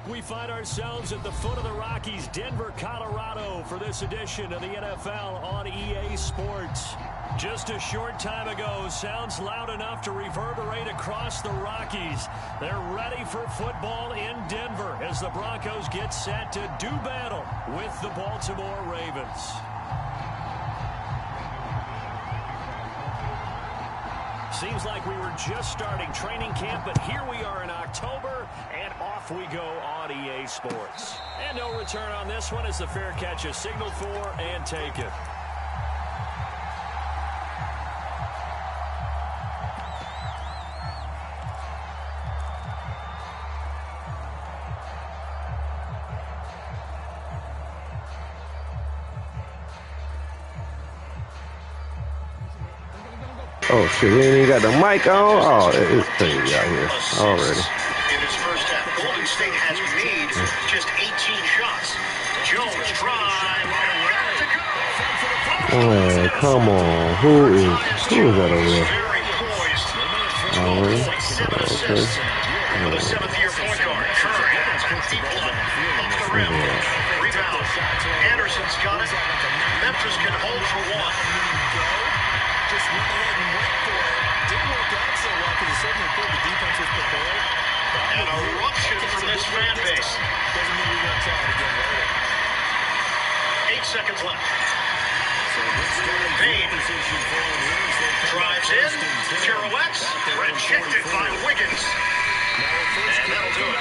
We find ourselves at the foot of the Rockies, Denver, Colorado, for this edition of the NFL on EA Sports. Just a short time ago, sounds loud enough to reverberate across the Rockies. They're ready for football in Denver as the Broncos get set to do battle with the Baltimore Ravens. Seems like we were just starting training camp, but here we are in October, and off we go on EA Sports. And no return on this one as the fair catch is signaled for and taken. Oh shit, we ain't even got the mic on. Oh, it's crazy out here already. In his first half, Golden State has made just 18 shots. Jones drive. Man, come on. Who is that over there? Very poised. Oh, really? Okay. For the seventh-year point guard, Curry deep block off the rim. Rebound. Anderson's got it. Memphis can hold for one. Just went ahead and went for it. Didn't work out so well because it certainly pulled the defense was prepared. An eruption from this fan base. Doesn't mean we're going to try it again later. 8 seconds left. Payne drives in. Pirouettes. Rejected by Wiggins. And that'll do it.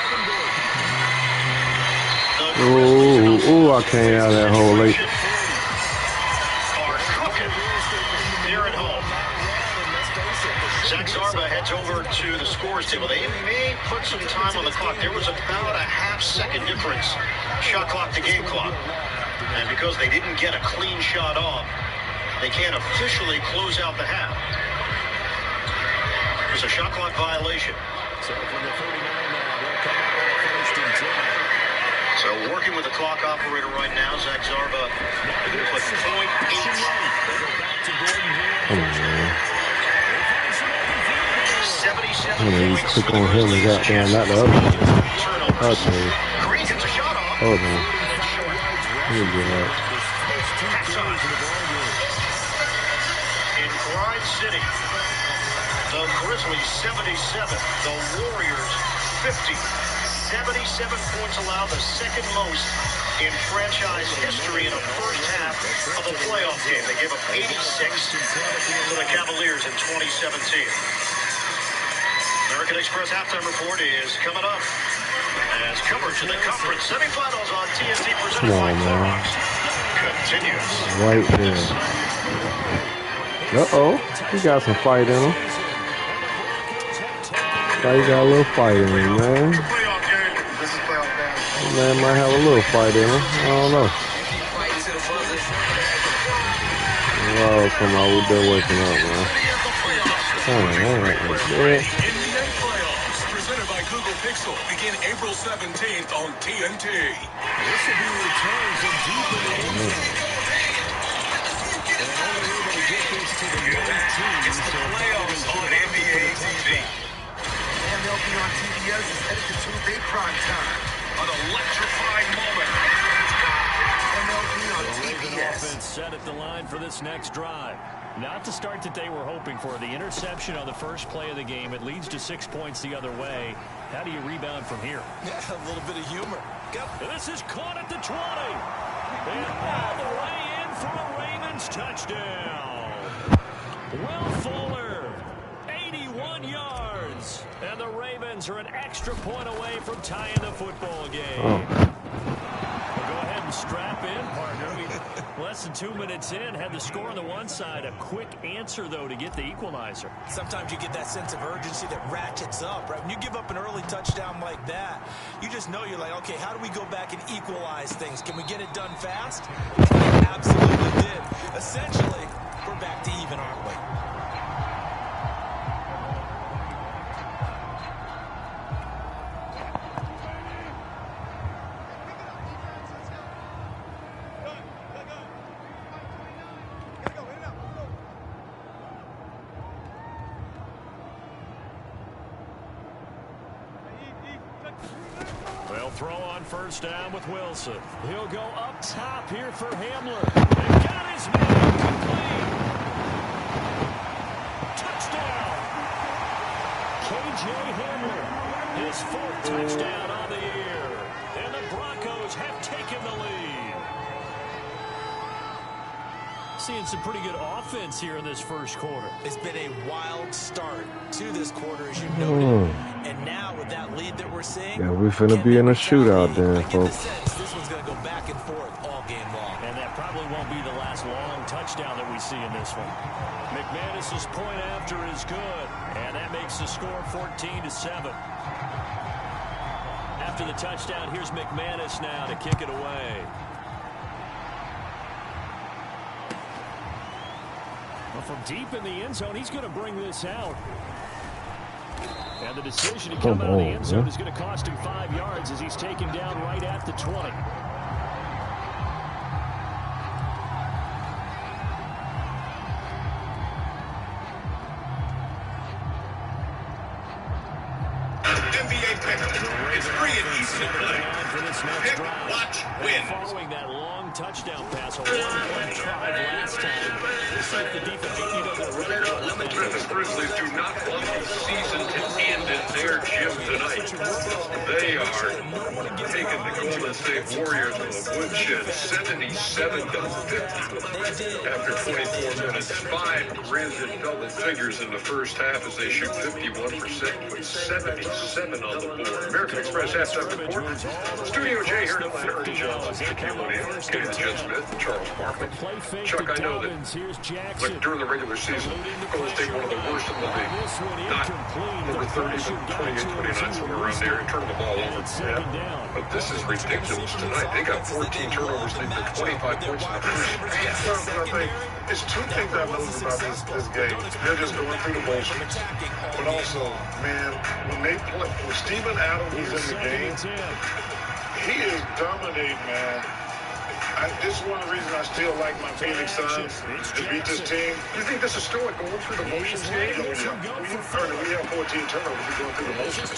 Ooh, I came out of that hole late. Zarba heads over to the scores table. They may put some time on the clock. There was about a half-second difference, shot clock to game clock. And because they didn't get a clean shot off, they can't officially close out the half. There's a shot clock violation. So working with the clock operator right now, Zach Zarba, they're going to put 0.8. Click on him and got down, not the other one. Okay. Hold on. Here we go. In Bride City, the Grizzlies 77, the Warriors 50. 77 points allowed, the second most in franchise history in a first half of a playoff game. They gave up 86 to the Cavaliers in 2017. American Express halftime report is coming up as coverage of the conference semifinals on TNT presented by Clorox continues. Right there. Uh-oh. He got some fight in him. He got a little fight in him, man. Man might have a little fight in him. I don't know. Oh, come on. We've been waking up, man. All right. Begin April 17th on TNT. This will be return from deep in the end. And only able to get this to the 19. It's the playoffs on NBA TV. MLB on TBS is headed to Tuesday prime time. An electrifying moment. MLB on TBS. Offense set at the line for this next drive. Not the start that they were hoping for. The interception on the first play of the game. It leads to 6 points the other way. How do you rebound from here? Yeah, a little bit of humor. This is caught at the 20. And all the way in for a Ravens touchdown. Will Fuller, 81 yards. And the Ravens are an extra point away from tying the football game. Well, go ahead and strap in, partner. Less than 2 minutes in, had the score on the one side. A quick answer, though, to get the equalizer. Sometimes you get that sense of urgency that ratchets up, right? When you give up an early touchdown like that, you just know you're like, okay, how do we go back and equalize things? Can we get it done fast? And they absolutely did. Essentially, we're back to even, aren't we? throw on first down with Wilson. He'll go up top here for Hamler. And got his man complete. Touchdown. K.J. Hamler. His fourth touchdown on the year. And the Broncos have taken the lead. Seeing some pretty good offense here in this first quarter. It's been a wild start to this quarter, as you noted. And now with that lead that we're seeing, yeah, we're finna be in a shootout then, folks. This one's gonna go back and forth all game long. And that probably won't be the last long touchdown that we see in this one. McManus's point after is good, and that makes the score 14-7. After the touchdown, here's McManus now to kick it away. From deep in the end zone, he's going to bring this out. And the decision to come out of the end zone is going to cost him 5 yards as he's taken down right at the 20. NBA pickup. It's free and easy to play. Pick, watch, win. Following that long touchdown pass, a 1-1 drive last time. We'll see if the defense, The Grizzlies do not want the season to end in their gym tonight. They are taking the Golden State Warriors to the woodshed 77-50 after 24 minutes. 5 Grizz in double figures in the first half as they shoot 51% with 77 on the board. American Express halftime report. Studio J here in Atlanta. Ernie Johnson, Shaquille O'Neal, Kenny Jet Smith, and Charles Barkley. Chuck, I know that during the regular season, Golden State one of the worst in the league. Not number 30, but 28, 29, somewhere around there, and turning the ball over. Yeah. But this is ridiculous tonight. They got 14 turnovers, leading to 25 points in the first half. I think it's two things I've noticed about this game. They're just going through the motions. But also, man, when Steven Adams is in the game, he is dominating, man. This is one of the reasons I still like my Phoenix Suns to beat this team. You think this is still a going through the motions game? We have 14 turnovers. We're going through the motions.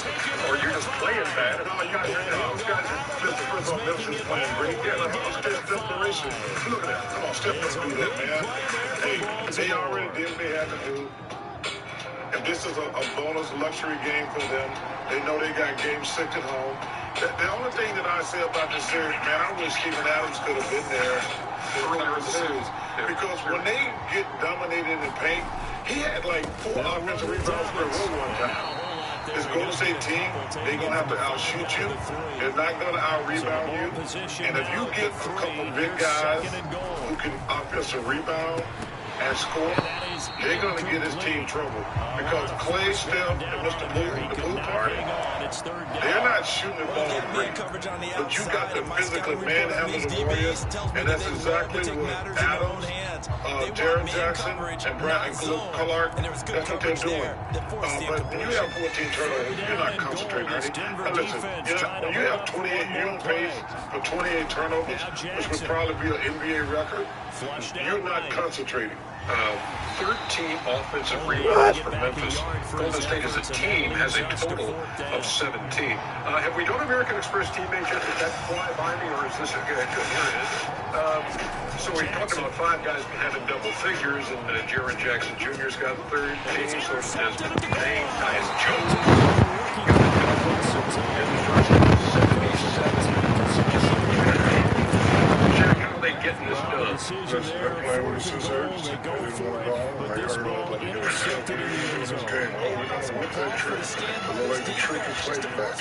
Or you're just playing bad? No, you guys are Memphis is playing great. Yeah, Steph's desperation. Look at that. Come on, Steph doesn't do that, man. Hey, they already did what they had to do. If this is a bonus luxury game for them, they know they got game 6 at home. The only thing that I say about this series, man, I wish Steven Adams could have been there earlier in the series. Because when they get dominated in the paint, he had like 4 offensive rebounds per row one time. This Golden State team, they're going to have to outshoot you. They're not going to out-rebound you. And if you get a couple big guys who can offensive rebound and score, they're going to get his team trouble. Because Clay, Steph, and Mr. Blue, the Blue Party, they're not shooting the ball great. But you got to physically manhandle the Warriors, and that's exactly what Adams, Jared Jackson, and Brandon Clark, that's what they're doing. But when you have 14 turnovers, you're not concentrating. Now listen, when you have 28, you're on pace for 28 turnovers, which would probably be an NBA record, you're not concentrating. 13 offensive rebounds for Memphis. Golden State as a team has a total of 17. Have we done American Express teammates yet? Did that fly by me, or is this a good? Here it is. So we talked about 5 guys having double figures, and Jared Jackson Jr.'s got 13. So does Tyus Jones. Jack, how are they getting this done? They're playing with the scissors. They go for it, but this ball intercepted in the end zone. We're going to whip that trick. We're going to trick and play the back.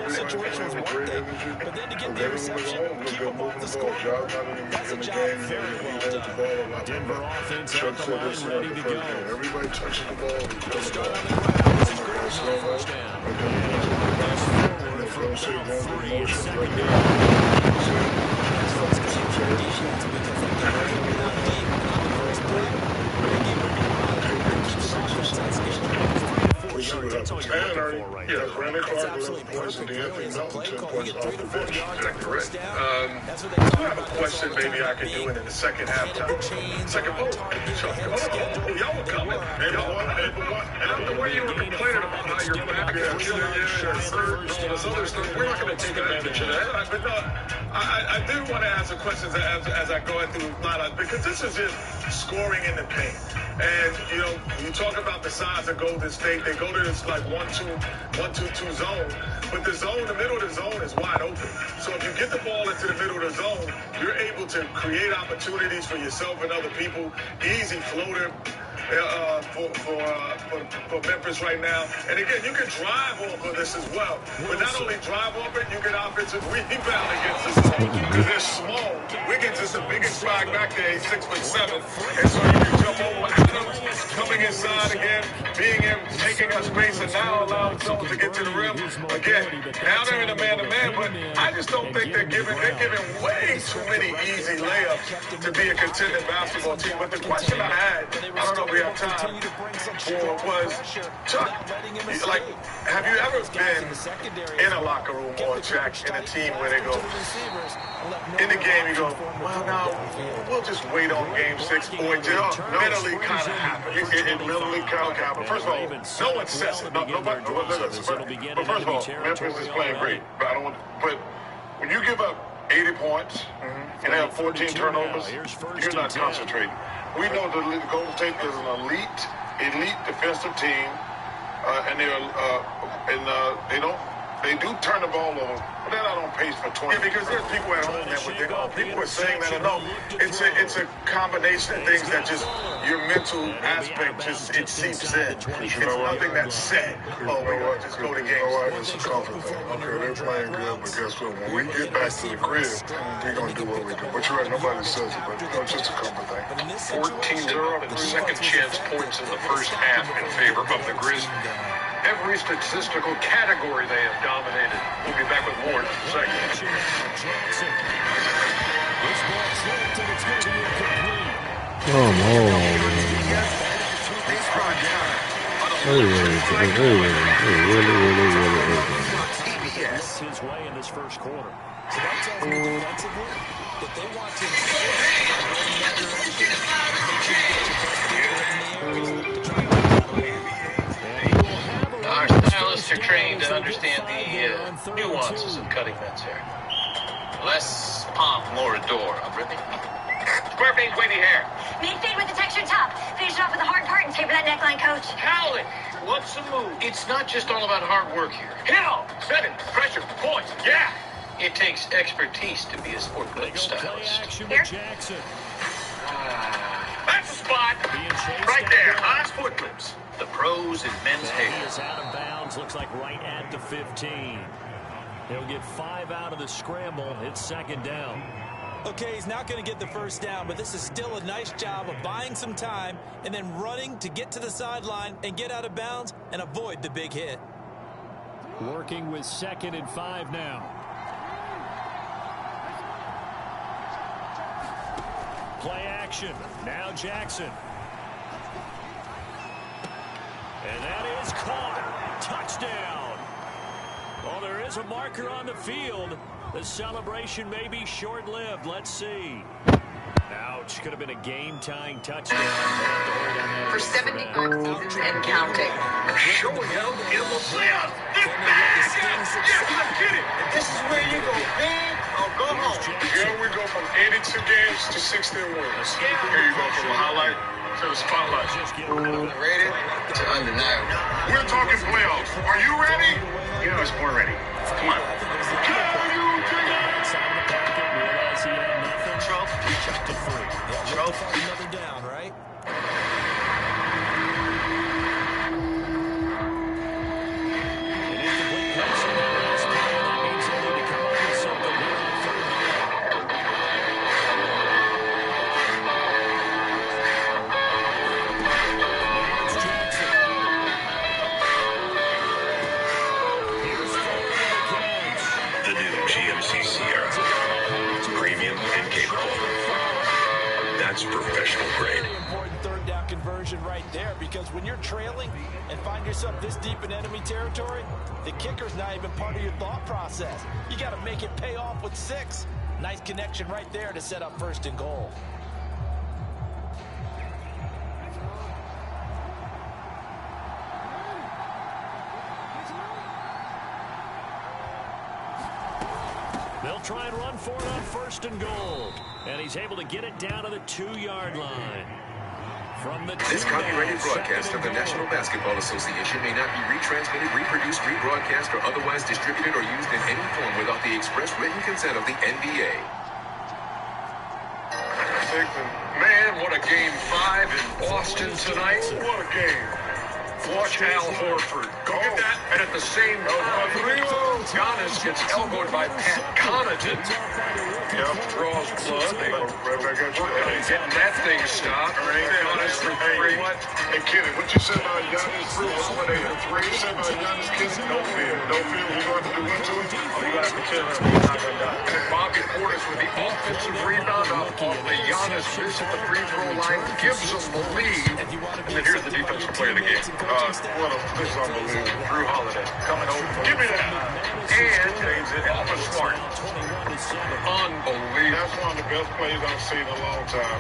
Situations one thing, but then to get the interception, keep them off the scoreboard. That's a job very well done. Denver offense at the line, ready to go. Everybody touching the ball. Start on the ground. This is great for first down. Forward from about 3 in second down. Brandon Clark 11 points and D'Anthony Melton 10 points off the bench. Exactly right. I have a question maybe I could do it in the second half time. Y'all were coming. And the way you were complaining about how your back was. we're not going to take advantage of that. But no, I do want to ask some questions as I go through lineup, because this is just scoring in the paint. And, you know, you talk about the size of Golden State. They go to this like 1-2-2 zone. But the zone, the middle of the zone is wide open. So if you get the ball into the middle of the zone, you're able to create opportunities for yourself and other people. Easy floater for Memphis right now. And again, you can drive off of this as well. But not only drive off it, you get offensive rebound against this zone. Because they're small. Wiggins is the biggest guy back there. He's 6'7". And so you can jump over Adams, coming inside again, being in, taking up space, and now allowing Jones to get to the rim. Again, now they're in a man-to-man, but I just don't think they're giving way too many easy layups to be a contending basketball team. But the question I had, I don't know if we have time for, was, Chuck, like, have you ever been in a locker room or Jack in a team where they go, in the game, you go, well, now, we'll just wait on game 6, or it just mentally kind of happens. It mentally kind of happens. First of all, no one says it. Nobody. But first of all, Memphis is playing great. But But when you give up 80 points and have 14 turnovers, you're not concentrating. We know the Golden State is an elite defensive team, and they do turn the ball over, but they're not on pace for 20. Yeah, because there's people at home that would think, oh, people are saying that. No, it's a combination of things that just your mental aspect it seeps in. It's nothing that's said. Oh, we're going to just go to games. It's a comfort thing. Okay, they're playing good, but guess what? When we get back to the crib, we're going to do what we do. But you're right, nobody says it, but it's just a comfort thing. 14 and second chance points in the first half in favor of the Grizz. Every statistical category they have dominated. We'll be back with more in a second. Oh, no, man. His way in this first quarter. So that tells me defensively that they want to Our stylists are trained to understand the nuances of cutting men's hair. Less pomp, more adore. I'm ready. Square face, wavy hair. Mid-fade with the textured top. Finish it off with a hard part and taper that neckline, coach. Halleck, what's the move? It's not just all about hard work here. Hill, setting, pressure, points, yeah. It takes expertise to be a sport clip stylist. Here. That's the spot. Right there, on sport clips. The pros in men's hair. He is out of bounds. Looks like right at the 15. He'll get 5 out of the scramble. It's second down. Okay, he's not going to get the first down, but this is still a nice job of buying some time and then running to get to the sideline and get out of bounds and avoid the big hit. Working with 2nd and 5 now. Play action. Now Jackson. And that is caught. Touchdown. Well, there is a marker on the field. The celebration may be short-lived. Let's see. Ouch. Could have been a game-tying touchdown. For 75 seasons and counting. Showing out in the playoffs. This bad. Yes, let's get it. This is where you go big or go home. Here we go from 82 games to 16 wins. Here you go from the highlight to the spotlight. Rated to undeniable. We're talking playoffs. Are you ready? You know, it's more ready. Come on. Another down, right? The new GMC Sierra. Premium and capable. That's professional grade. Really important third down conversion right there, because when you're trailing and find yourself this deep in enemy territory, the kicker's not even part of your thought process. You got to make it pay off with 6. Nice connection right there to set up 1st and goal. They'll try and run for it on 1st and goal. And he's able to get it down to the 2-yard line. From the This copyrighted broadcast of the National Basketball Association may not be retransmitted, reproduced, rebroadcast, or otherwise distributed or used in any form without the express written consent of the NBA. Man, what a game 5 in Boston tonight. What a game. Watch Al Horford. Go get that. And at the same time, Giannis gets elbowed by Pat Connaughton. Draws blood. Getting that thing stopped. Giannis for 3. Hey, Kenny, what you said about Giannis Drew Holiday at 3? You said about Giannis kissing? No fear. No fear we're going to do what to him? Oh, you got to kill him. He's not going to die. And Bobby Portis with the offensive rebound off the Giannis miss at the free throw line gives them the lead. And then here's the defensive player of the game. This is unbelievable. Drew Holiday coming over. Give me that. And Elvis Smart. Unbelievable. That's one of the best plays I've seen in a long time,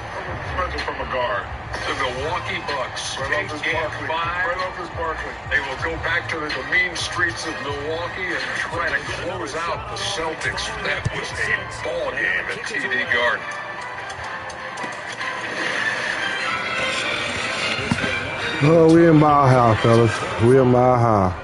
especially from a guard. The Milwaukee Bucks take game 5. Right off his Barkley. They will go back to the mean streets of Milwaukee and try to close out the Celtics. That was a ball game at TD Garden. Oh, we in Mile High, fellas. We in Mile High.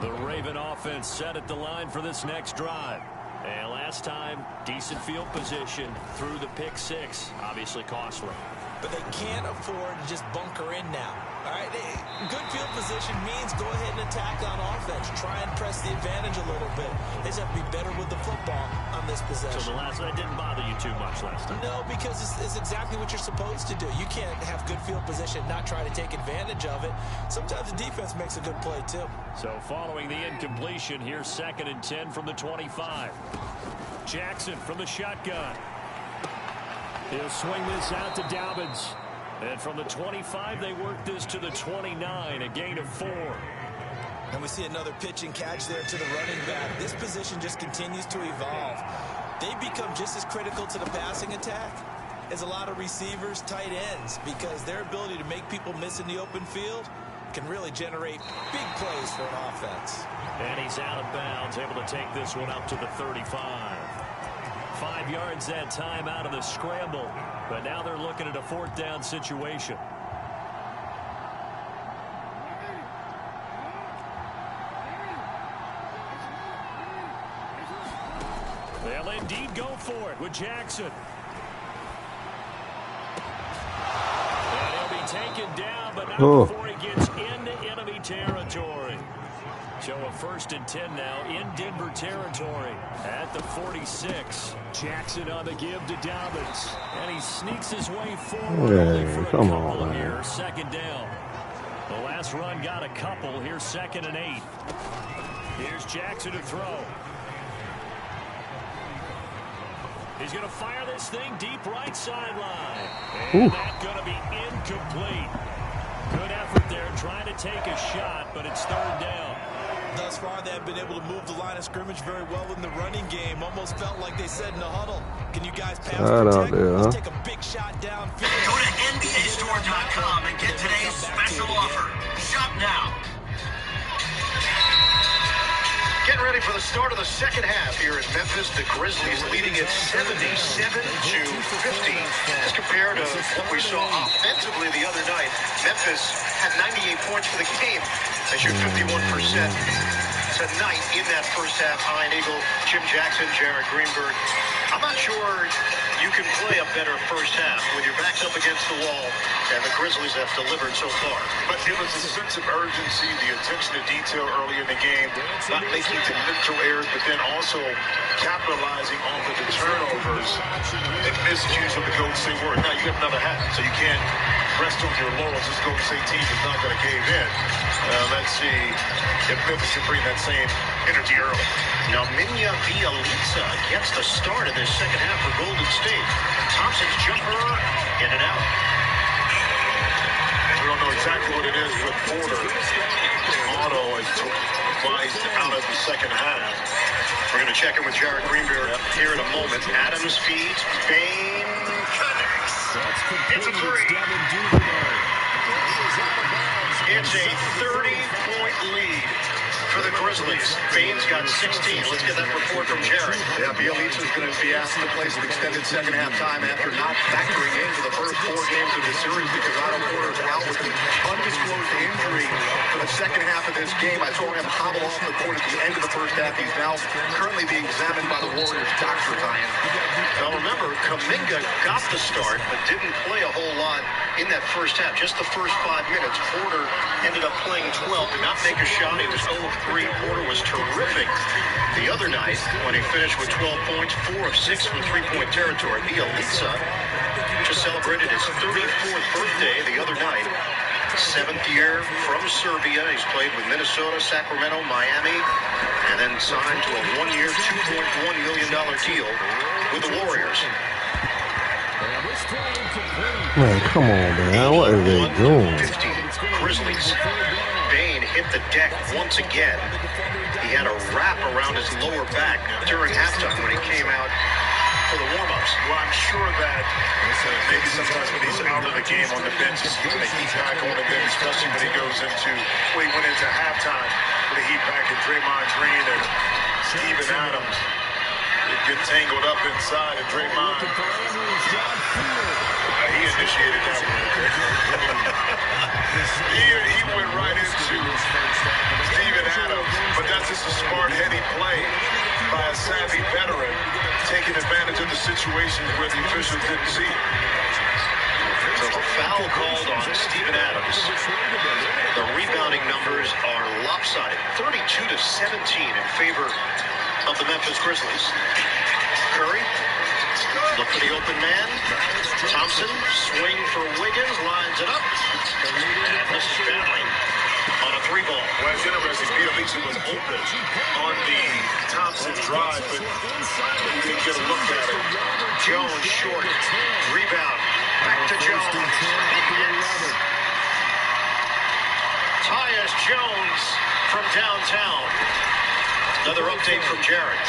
The Raven offense set at the line for this next drive. And last time, decent field position through the pick 6. Obviously costly. But they can't afford to just bunker in now. All right, good field position means go ahead and attack on offense. Try and press the advantage a little bit. They just have to be better with the football on this possession. So that didn't bother you too much last time? No, because it's exactly what you're supposed to do. You can't have good field position, not try to take advantage of it. Sometimes the defense makes a good play, too. So following the incompletion, here's 2nd and 10 from the 25. Jackson from the shotgun. He'll swing this out to Dobbins. And from the 25, they work this to the 29, a gain of 4. And we see another pitch and catch there to the running back. This position just continues to evolve. They become just as critical to the passing attack as a lot of receivers, tight ends, because their ability to make people miss in the open field can really generate big plays for an offense. And he's out of bounds, able to take this one up to the 35. 5 yards that time out of the scramble. But now they're looking at a 4th down situation. They'll indeed go for it with Jackson. And he'll be taken down, but not before he gets into enemy territory. So a 1st and 10 now in Denver territory at the 46. Jackson on the give to Dobbins. And he sneaks his way forward only for a couple here. 2nd down. The last run got a couple. Here's 2nd and 8. Here's Jackson to throw. He's going to fire this thing deep right sideline. And that's going to be incomplete. Good effort there trying to take a shot, but it's 3rd down. Thus far, they have been able to move the line of scrimmage very well in the running game. Almost felt like they said in the huddle, can you guys pass protect? Let's take a big shot downfield. Go to NBAstore.com and get today's special offer. Shop now. Getting ready for the start of the 2nd half here in Memphis. The Grizzlies leading it 77-50 as compared to what we saw offensively the other night. Memphis had 98 points for the game. They shoot 51% tonight in that first half. Ian Eagle, Jim Jackson, Jared Greenberg. I'm not sure you can play a better first half when your back's up against the wall, and the Grizzlies have delivered so far. But it was a sense of urgency, the attention to detail early in the game, not making mental errors, but then also capitalizing on the turnovers and miscues from the Golden State Warriors. Now, you have another half, so you can't rest on your laurels. This Golden State team is not going to cave in. Let's see if Memphis can bring that same energy early. Now, Minya Bielitsa gets the start of this second half for Golden State. Thompson's jumper, in and out. We don't know exactly what it is with Porter. Otto is advised out of the second half. We're going to check in with Jared Greenberg here in a moment. Adams feeds, Bain, cut it. It's a three. It's a 30-point lead for the Grizzlies. Bane's got 16. Let's get that report from Jared. Yeah, Bielitsa's going to be asked to play some extended second half time after not factoring into the first 4 games of the series because Otto Porter's out with an undisclosed injury for the second half of this game. I saw him hobble off the court at the end of the first half. He's now currently being examined by the Warriors doctor, Ryan. Now remember, Kuminga got the start but didn't play a whole lot in that first half. Just the first 5 minutes. Porter ended up playing 12, did not make a shot. He was 0 of 3. Porter was terrific the other night when he finished with 12 points, 4 of 6 from three-point territory. Bielitsa just celebrated his 34th birthday the other night. 7th year from Serbia. He's played with Minnesota, Sacramento, Miami, and then signed to a 1-year, $2.1 million deal with the Warriors. Man, come on, man. What are they doing? 15 Grizzlies. Bane hit the deck once again. He had a wrap around his lower back during halftime when he came out for the warm-ups. Well, I'm sure that maybe sometimes when he's out of the game on the bench, he's keeping the heat back on the bench, especially when he goes into, well, he went into halftime with the heat back, and Draymond Green and Steven Adams get tangled up inside, and Draymond, he initiated that one. he went right into Steven Adams, but that's just a smart, heady play by a savvy veteran, taking advantage of the situations where the officials didn't see it. So a foul called on Steven Adams. The rebounding numbers are lopsided, 32-17 in favor of the Memphis Grizzlies. Curry, look for the open man. Thompson, swing for Wiggins, lines it up. And misses badly on a 3-ball. Well, it's interesting. Bielitsa was open on the Thompson drive, but he didn't get a look at it. Jones short. Rebound. Back to Jones. Tyus Jones from downtown. Another update from Jared.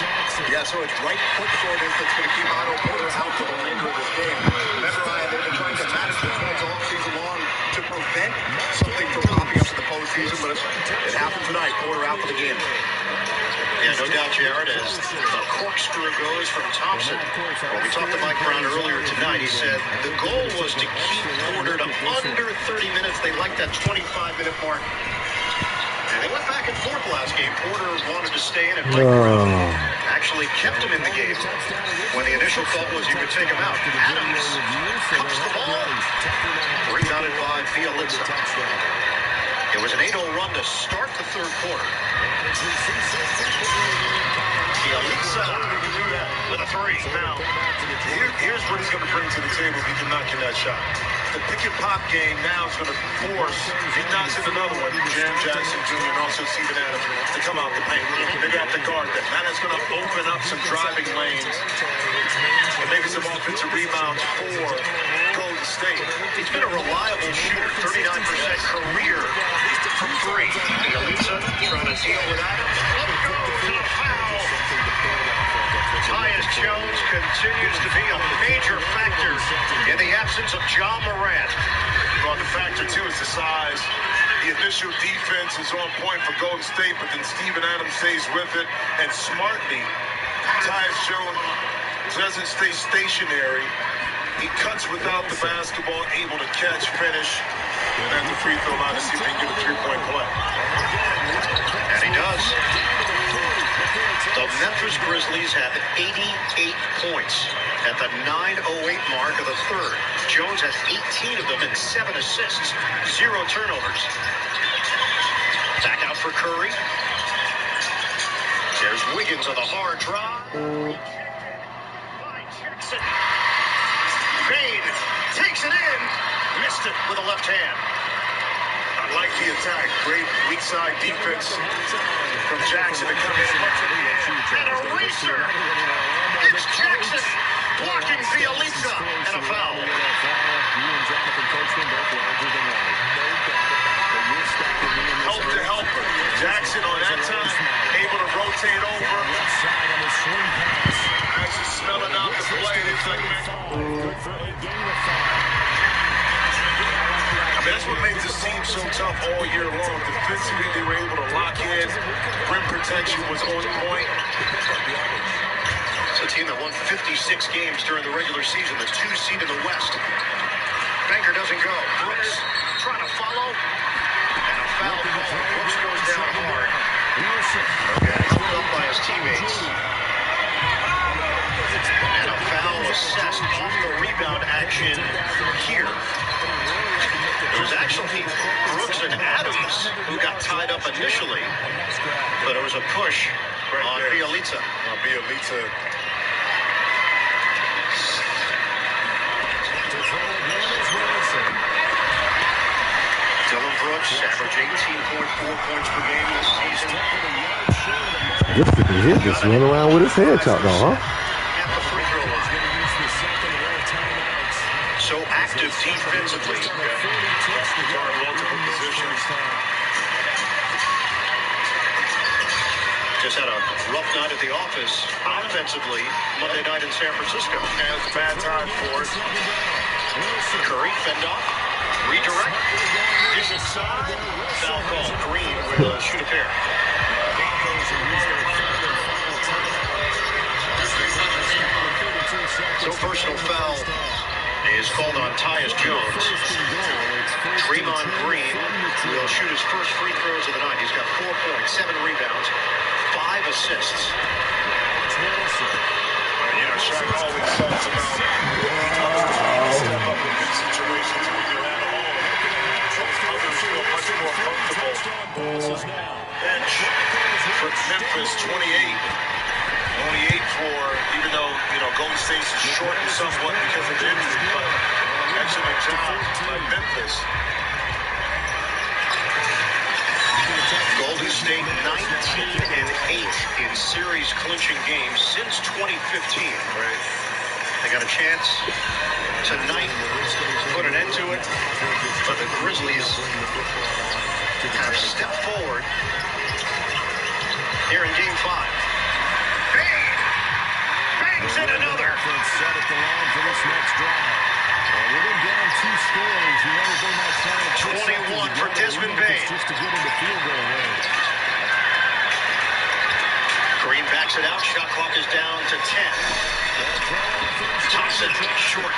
Yeah, so it's right foot soreness that's going to keep Otto Porter out for the remainder of this game. Remember, they've been trying to manage the points all season long to prevent something from popping up in the postseason, but it happened tonight. Porter out for the game. Yeah, no doubt, Jared, as the corkscrew goes from Thompson. Well, we talked to Mike Brown earlier tonight. He said the goal was to keep Porter to under 30 minutes. They liked that 25-minute mark. And they went back and forth last game. Porter wanted to stay in, and Mike Brown actually kept him in the game when the initial thought was you would take him out. Adams cups the ball. Rebounded by Bielitsa. It was an 8-0 run to start the third quarter. Bielitsa with a 3. Now, here's what he's going to bring to the table if he can knock in that shot. The pick-and-pop game now is going to force, if he knocks in another one, Jam Jackson Jr. and also Steven Adams to come out the paint. They got the guard that. Now that's going to open up some driving lanes and maybe some offensive rebounds for Golden State. He's been a reliable shooter, 39% career from 3. Bielitsa trying to deal with Adams. Up goes and a foul. Tyus Jones continues to be a major factor in the absence of John Morant. Well, the factor, too, is the size. The initial defense is on point for Golden State, but then Steven Adams stays with it. And smartly, Tyus Jones doesn't stay stationary. He cuts without the basketball, able to catch, finish, and at the free throw line to see if he can get a three-point play. And he does. The Memphis Grizzlies have 88 points at the 9:08 mark of the third. Jones has 18 of them and 7 assists, 0 turnovers. Back out for Curry. There's Wiggins on the hard drive. Jackson. Bane takes it in. Missed it with a left hand. I like the attack. Great weak side defense from Jackson to come in. And a racer. It's Jackson blocking Bielitsa and a foul. Help to helper. Jackson on that time able to rotate over. As he's smelling out the play this segment. I mean, that's what makes this team so tough all year long. Defensively, they were able to lock in. Rim protection was on point. It's a team that won 56 games during the regular season, the 2 seed in the West. Banker doesn't go. Brooks trying to follow. And a foul call. Brooks goes down hard. Okay, pulled up by his teammates. And a foul assessed off the rebound action here. It was actually Brooks and Adams who got tied up initially, but it was a push on Bielitsa. Bielitsa. Dylan Brooks averaged 18.4 points per game this season. He just run around with his head chopped off, huh? At the free throw line. So active defensively. Guard multiple positions. Just had a rough night at the office offensively Monday night in San Francisco. And it's a bad time for it. Curry, fend off, redirect, dish inside, foul call. Green will shoot a pair. So personal foul is called on Tyus Jones. Draymond Green will shoot his first free throws of the night. He's got 4 points, 7 rebounds, 5 assists. Shaq always talks about step up in big situations when you're at home. Others feel much more comfortable. Bench for Memphis, 28. Only 8 for, even though, Golden State is shortened somewhat because of injury, but excellent job by Memphis. Golden State 19-8 in series clinching games since 2015. Right. They got a chance tonight to put an end to it, but the Grizzlies have stepped forward here in Game 5. Bangs in another. Set at the line for this next drive. With him down 2 scores, you wonder if they might sign 21 for Desmond Bane. just to get into field goal range. Green backs it out. Shot clock is down to 10. Thompson short.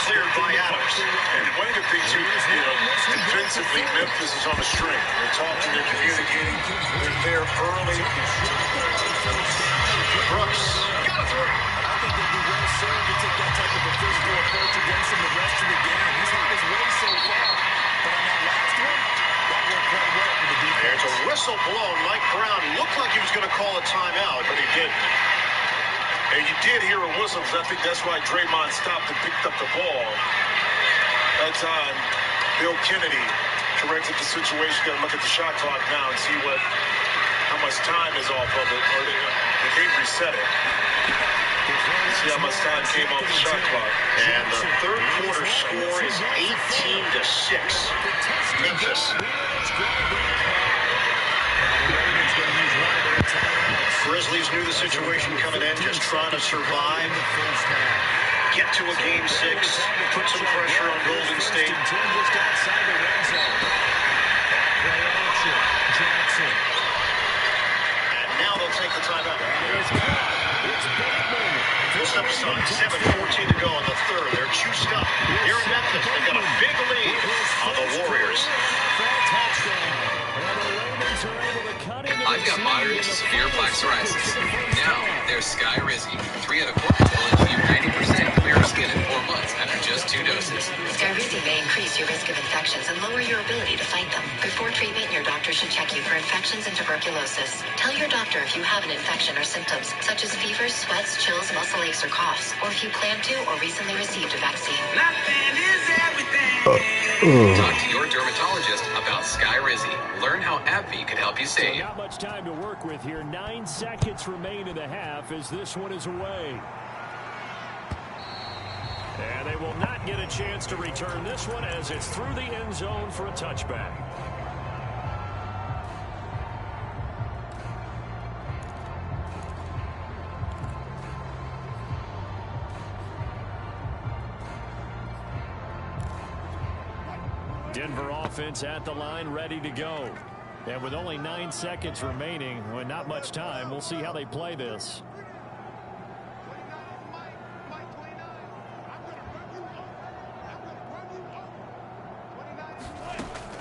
Cleared by Adams. And one good thing, too, is, defensively, Memphis is on the string. They're talking, they're communicating. They're there early. Brooks got a 3. I think they'd be well served to take that type of a physical approach against him the rest of the game. He's had his way so far, but on that last one, that worked quite well for the defense. There's a whistle blown. Mike Brown looked like he was going to call a timeout, but he didn't. And you did hear a whistle, because I think that's why Draymond stopped and picked up the ball. That time, Bill Kennedy corrected the situation. Got to look at the shot clock now and see how much time is off of it, or they can't reset it. See how much time came off the shot clock. And the third quarter score is 18-6. Memphis. Grizzlies knew the situation coming in, just trying to survive, get to a Game 6, put some pressure on Golden State. And now they'll take the timeout. Full step aside, 7:14 to go in the third. They're juiced up here in Memphis. They've got a big lead on the Warriors. I've got moderate to severe plaque psoriasis. Now, there's Sky Rizzy. 3 out of 4 will achieve 90% clearer skin in 4 months after just 2 doses. Skyrizi may increase your risk of infections and lower your ability to fight them. Before treatment, your doctor should check you for infections and tuberculosis. Tell your doctor if you have an infection or symptoms, such as fevers, sweats, chills, muscle aches, or coughs, or if you plan to or recently received a vaccine. Nothing is everything. Talk to your dermatologist about Sky Rizzy. Learn how AbbVie can help you save. Not much time to work with here. 9 seconds remain in the half as this one is away. And they will not get a chance to return this one as it's through the end zone for a touchback. Denver offense at the line, ready to go. And with only 9 seconds remaining, well, not much time, we'll see how they play this.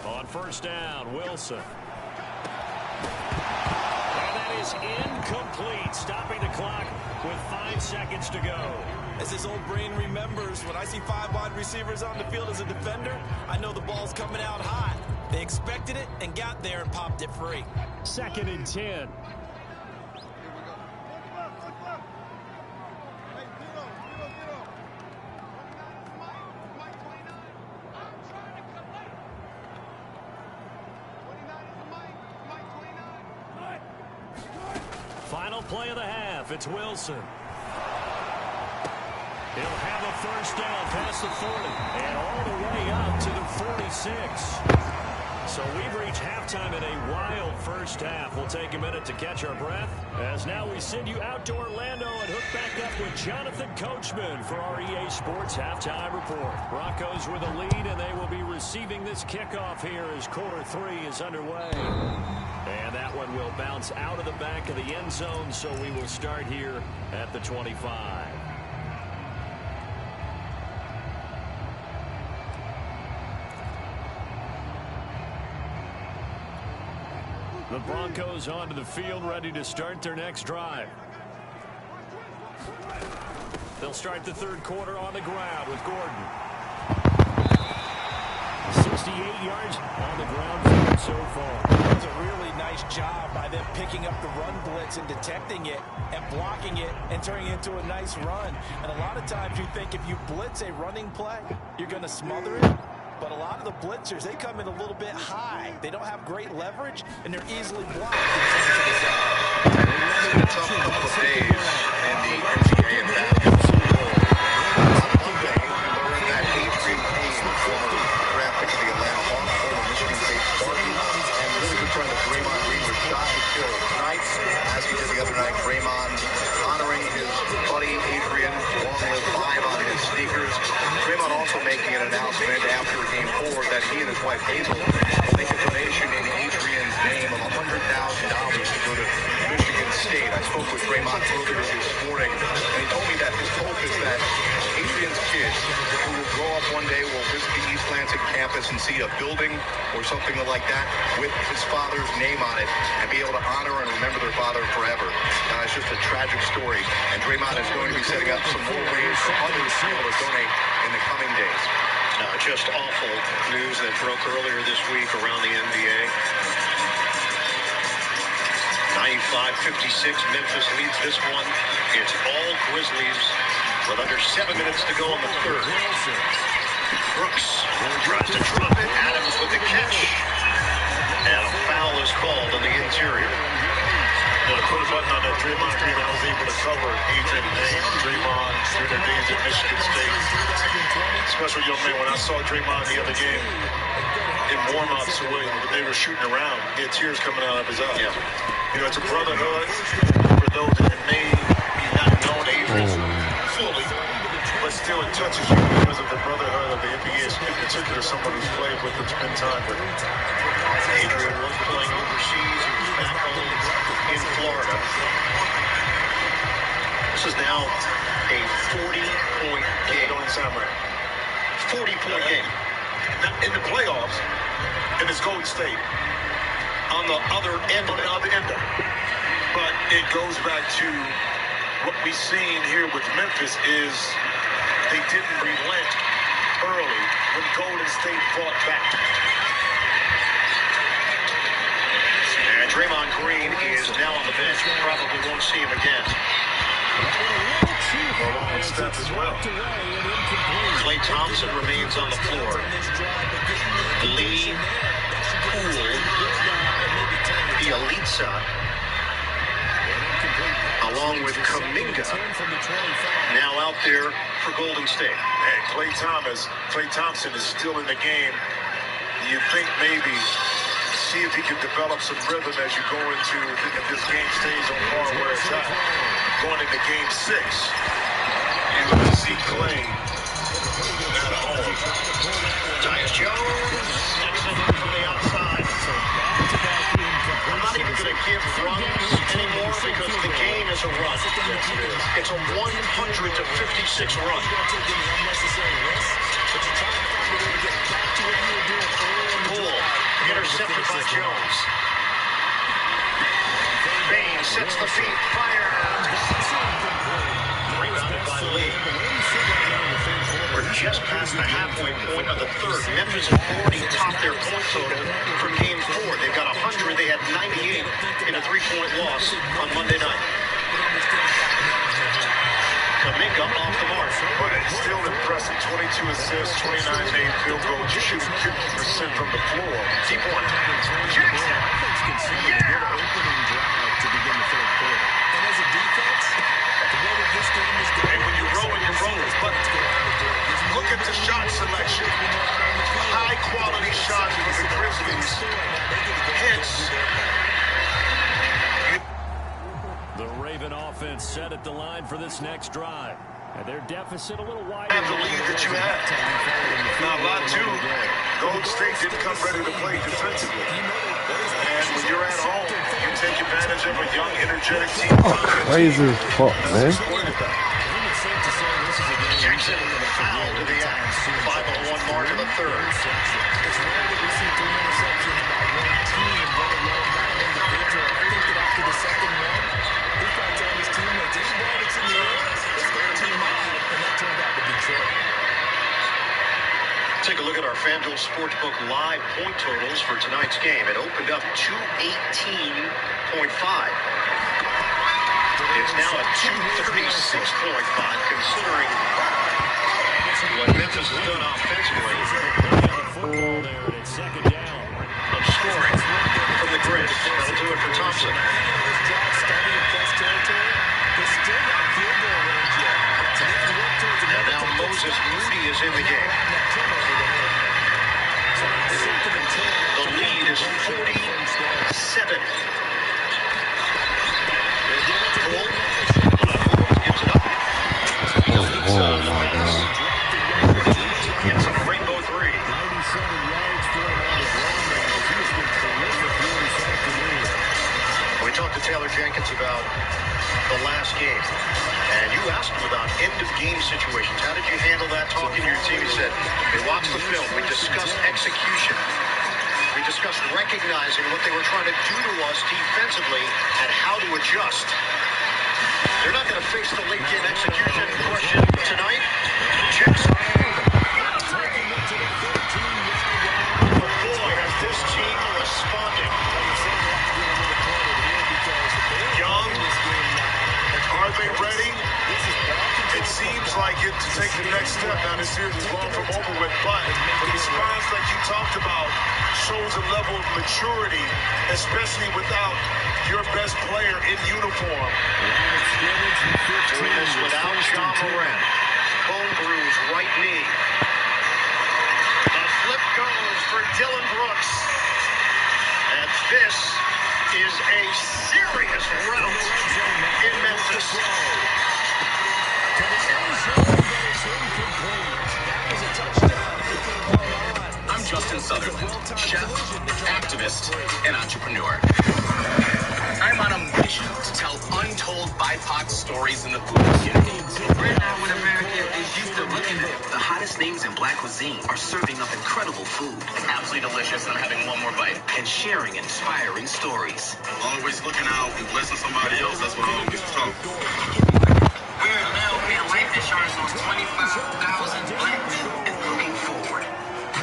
On first down, Wilson. And that is incomplete, stopping the clock with 5 seconds to go. As his old brain remembers, when I see 5 wide receivers on the field as a defender, I know the ball's coming out hot. They expected it and got there and popped it free. 2nd and 10. Final play of the half. It's Wilson. He'll have a first down past the 40 and all the way up to the 46. So we've reached halftime in a wild first half. We'll take a minute to catch our breath as now we send you out to Orlando and hook back up with Jonathan Coachman for our EA Sports Halftime Report. Broncos with a lead, and they will be receiving this kickoff here as quarter 3 is underway. And that one will bounce out of the back of the end zone, so we will start here at the 25. The Broncos onto the field, ready to start their next drive. They'll start the third quarter on the ground with Gordon. 68 yards on the ground so far. That's a really nice job by them picking up the run blitz and detecting it and blocking it and turning it into a nice run. And a lot of times you think if you blitz a running play, you're going to smother it. But a lot of the blitzers, they come in a little bit high. They don't have great leverage, and they're easily blocked. It's been a tough couple of days in the NBA and basketball. On Monday, we learned that Adrian Payne, former draft pick of the Atlanta Hawks, former Michigan State Spartan, and really good friend of Draymond Green, was shot and killed tonight. As he did the other night, Draymond honoring his buddy Adrian, long live 5 on his sneakers. Draymond also making an announcement after Game 4 that he and his wife Hazel will make a donation in Adrian's name of $100,000 to go to Michigan State. I spoke with Draymond earlier this morning, and he told me that his hope is that Adrian's kids, who will grow up one day, will visit the East Lansing campus and see a building or something like that with his father's name on it and be able to honor and remember their father forever. It's just a tragic story, and Draymond is going to be setting up some more ways for others to be able to donate in the coming days. Just awful news that broke earlier this week around the NBA. 95-56, Memphis leads this one. It's all Grizzlies with under 7 minutes to go in the third. Brooks tries to drop it. Adams with the catch. And a foul is called in the interior. Put a button on that Draymond Green. I was able to cover Adrian Payne, Draymond during their days at Michigan State. Special young man. When I saw Draymond the other game in warm-ups when they were shooting around, he had tears coming out of his eyes. Yeah. You know, it's a brotherhood for those that may be not known Adrian fully, but still it touches you because of the brotherhood of the NBA, in particular someone who's played with and spent time with. Adrian was playing overseas. He was back home in Florida. This is now a 40-point game. Don't sound right. 40-point game. Now, in the playoffs, and it's Golden State On the other end of it. But it goes back to what we've seen here with Memphis is they didn't relent early when Golden State fought back. And Draymond Green is now on the bench. Probably won't see him again. Step as well. Klay Thompson remains on the floor. Lee Poole, Bielitsa, along with Kuminga, now out there for Golden State. And Klay Thompson is still in the game. You think maybe see if he can develop some rhythm as you go into, if this game stays on par where it's at, going into game 6. You see Klay Tyus Jones sticks it from the outside. I'm not even going to give runs anymore because the game is a run. It's a 100 to 56 run. Bull intercepted by Jones. Bain sets the feet, fires. Rebounded by Lee. We're just past the halfway point of the third. Memphis has already topped their point total for Game 4. They've got 100. They had 98 in a 3-point loss on Monday night. Kaminga off the mark. But it's still impressive. 22 assists, 29 made field goals. You're shooting 50% from the floor. Deep one. Jackson. Yeah. And as a defense, the way that this game is going, and when you're rolling, you're rolling. But look at the shot selection. High quality shots for the Grizzlies. Hits. The Raven offense set at the line for this next drive. And their deficit a little wider. Have the lead that you had. Now, lot two, Golden State didn't come ready to play defensively. And when you're at home, you take advantage of a young, energetic team. Crazy as fuck, man. Jackson foul to the act. 5-on-1 mark in the third. it's rare that we see 3 interceptions by one team, let alone by an individual. I think that after the second one, he thought to his teammates, any ball that's in the air, let's go team up. And that turned out to be true. Take a look at our FanDuel Sportsbook live point totals for tonight's game. It opened up 218.5. It's now at 236.5, considering what Memphis has done offensively. Football there, and it's second down. Of scoring from the Grizz. That'll do it for Thompson. And now Moses Moody is in the game. The lead is 47. Bull gives it up. Oh my God. Gets a rainbow three. We talked to Taylor Jenkins about the last game, and you asked him about end-of-game situations. How did you handle that talking to your team? He said, we watched the film, we discussed execution, we discussed recognizing what they were trying to do to us defensively and how to adjust. They're not going to face the late-game execution question tonight. Jackson. Boy, has this team responded. Young, Are they ready? It seems like it to take the next step. Now, this series is far from over with, but the response that you talked about shows a level of maturity, especially without your best player in uniform. Doing this without John Moran. Bone bruise, right knee. The flip goes for Dylan Brooks. And this is a serious rout in Memphis. I'm Justin Sutherland, chef, activist, and entrepreneur. I'm on a mission to tell untold BIPOC stories in the food community. Right now, when America is used to looking at the hottest names in black cuisine are serving up incredible food Absolutely delicious, and I'm having one more bite. and sharing inspiring stories. Always looking out and blessing somebody else. That's what I always talk. We're a little bit life insurance on 25,000 black men and looking forward.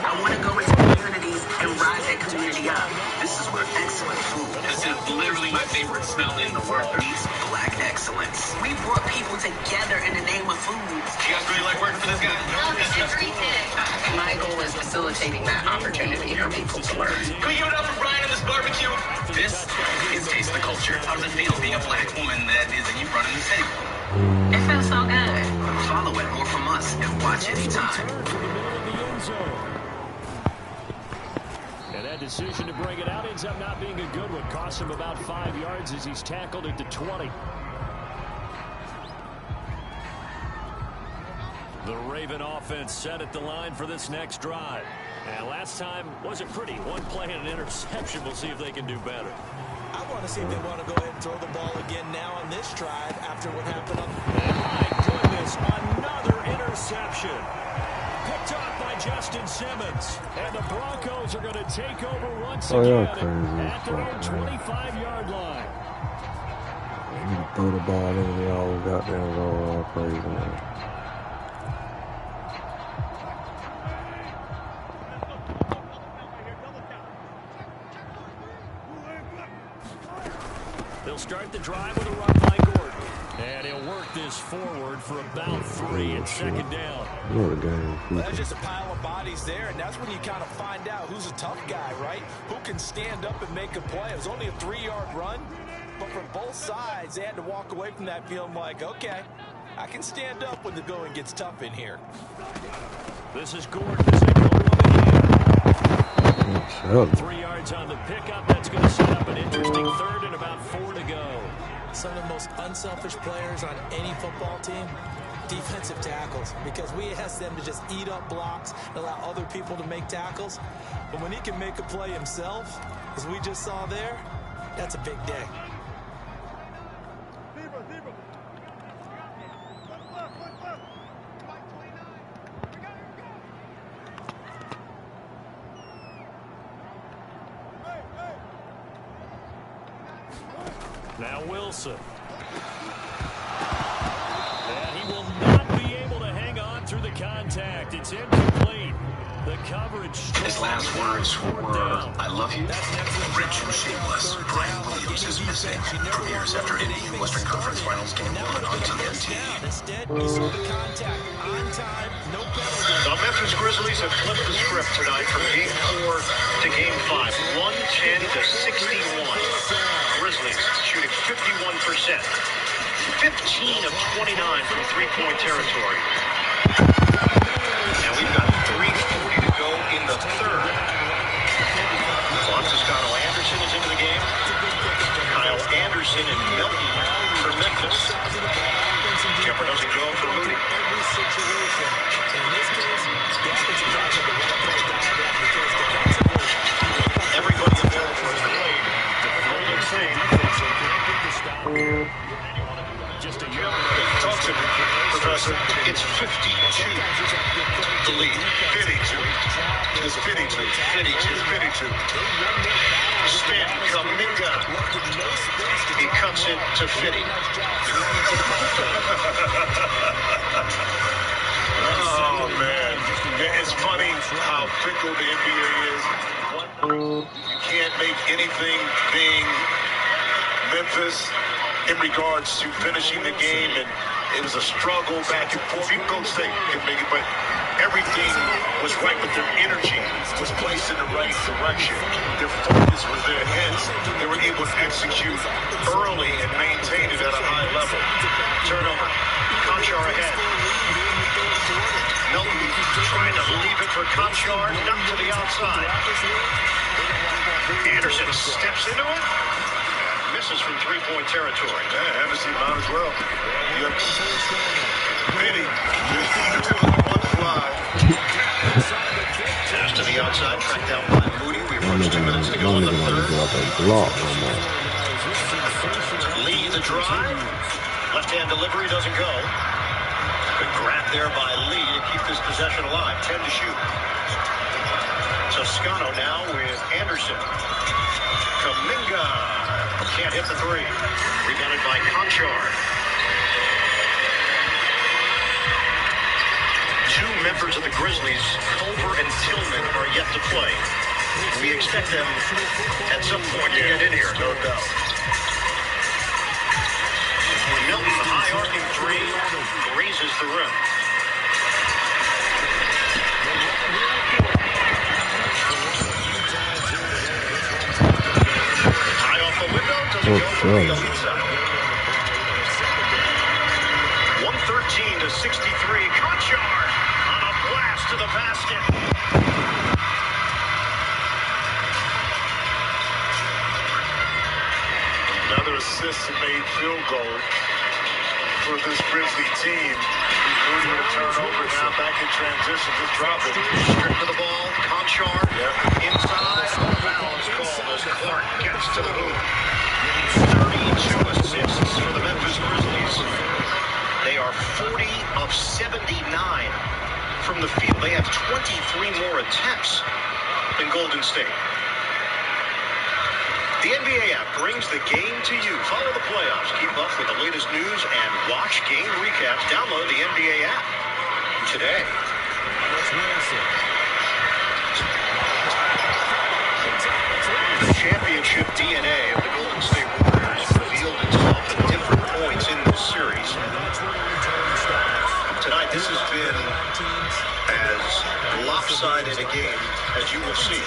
I want to go into communities and rise that community up. This is where excellent food This is literally my favorite smell in the world. meets black excellence. We brought people together in the name of food. You guys really like working for this guy? My goal is facilitating that opportunity for people to learn. Can we give it up for Brian and this barbecue? This is Taste the Culture. How does it feel being a black woman that is a youth running the city? It feels so good. Follow it more from us and watch anytime. And that decision to bring it out ends up not being a good one. Costs him about 5 yards as he's tackled at the 20. The Raven offense set at the line for this next drive. And last time wasn't pretty. One play and an interception. We'll see if they can do better. I want to see if they want to go ahead and throw the ball again now on this drive after what happened on. My goodness, another interception. Picked off by Justin Simmons. And the Broncos are going to take over once again at their own 25-yard line. You throw the ball in, they all goddamn go all crazy, man. They'll start the drive with a run by Gordon. And he'll work this forward for about 3 and second down. Well, that's just a pile of bodies there, and that's when you kind of find out who's a tough guy, right? Who can stand up and make a play. It was only a 3-yard run, but from both sides, they had to walk away from that feeling like, okay, I can stand up when the going gets tough in here. This is Gordon as they go to the 3 yards on the pickup. That's going to set up an interesting third and about 4 to go. Some of the most unselfish players on any football team, defensive tackles, because we ask them to just eat up blocks and allow other people to make tackles. But when he can make a play himself, as we just saw there, that's a big day. Now Wilson. And he will not be able to hang on through the contact. It's incomplete. The coverage. His last words were, "I love you." Rich and shameless. Brian Williams is missing. Premieres after any Western Conference Finals game won on TNT. Instead, he saw the contact on time, no penalty. The Memphis Grizzlies have flipped the script tonight from Game 4 to Game 5. 110 to 61. Grizzlies shooting 51%. 15 of 29 from three-point territory. Now we've got 3:40 to go in the third. Francisco Anderson is into the game. Kyle Anderson and Melton for Memphis. Jumper doesn't go for Moody. Everybody available is played. Golden State. Just a Talk to me, Professor. It's 52. The lead. 52. It's 52. 52. 52. Spin. Kuminga. He cuts it to Fitty. Oh, man. It's funny how fickle the NBA is. You can't make anything being Memphis in regards to finishing the game, and it was a struggle back and forth. Even Golden State could make it, but everything was right with their energy, was placed in the right direction. Their focus was their heads. They were able to execute early and maintain it at a high level. Turnover. Conchar ahead. Milton trying to leave it for Conchar, not to the outside. Anderson steps into it. Misses from three-point territory. Man, Anderson might as well. Yep. Fitty. One fly. Pass to the outside, tracked down by Moody. We approach 2 minutes to go in the third. Lee, the drive. Left-hand delivery doesn't go. Good grab there by Lee to keep this possession alive. 10 to shoot. Toscano now with Anderson. Kuminga. Can't hit the three. Rebounded by Conchar. 2 members of the Grizzlies, Culver and Tillman, are yet to play. We expect them at some point to get in here, no doubt. Milton, the high arcing three, raises the rim. High off the window, doesn't go for the elite side. 113 to 63. Conchar on a blast to the basket. Another assist and made field goal. for this Grizzly team. Including a turnover now back in transition. Just drop it. Strip to the ball. Conchar. Inside. Foul is called as Clark gets to the hoop. 32 assists for the Memphis Grizzlies. They are 40 of 79 from the field. They have 23 more attempts than Golden State. The NBA app brings the game to you. Follow the playoffs. Keep up with the latest news and watch game recaps. Download the NBA app today. The championship DNA of the Golden State Warriors revealed itself at different points in this series. Tonight, this has been as lopsided a game as you will see.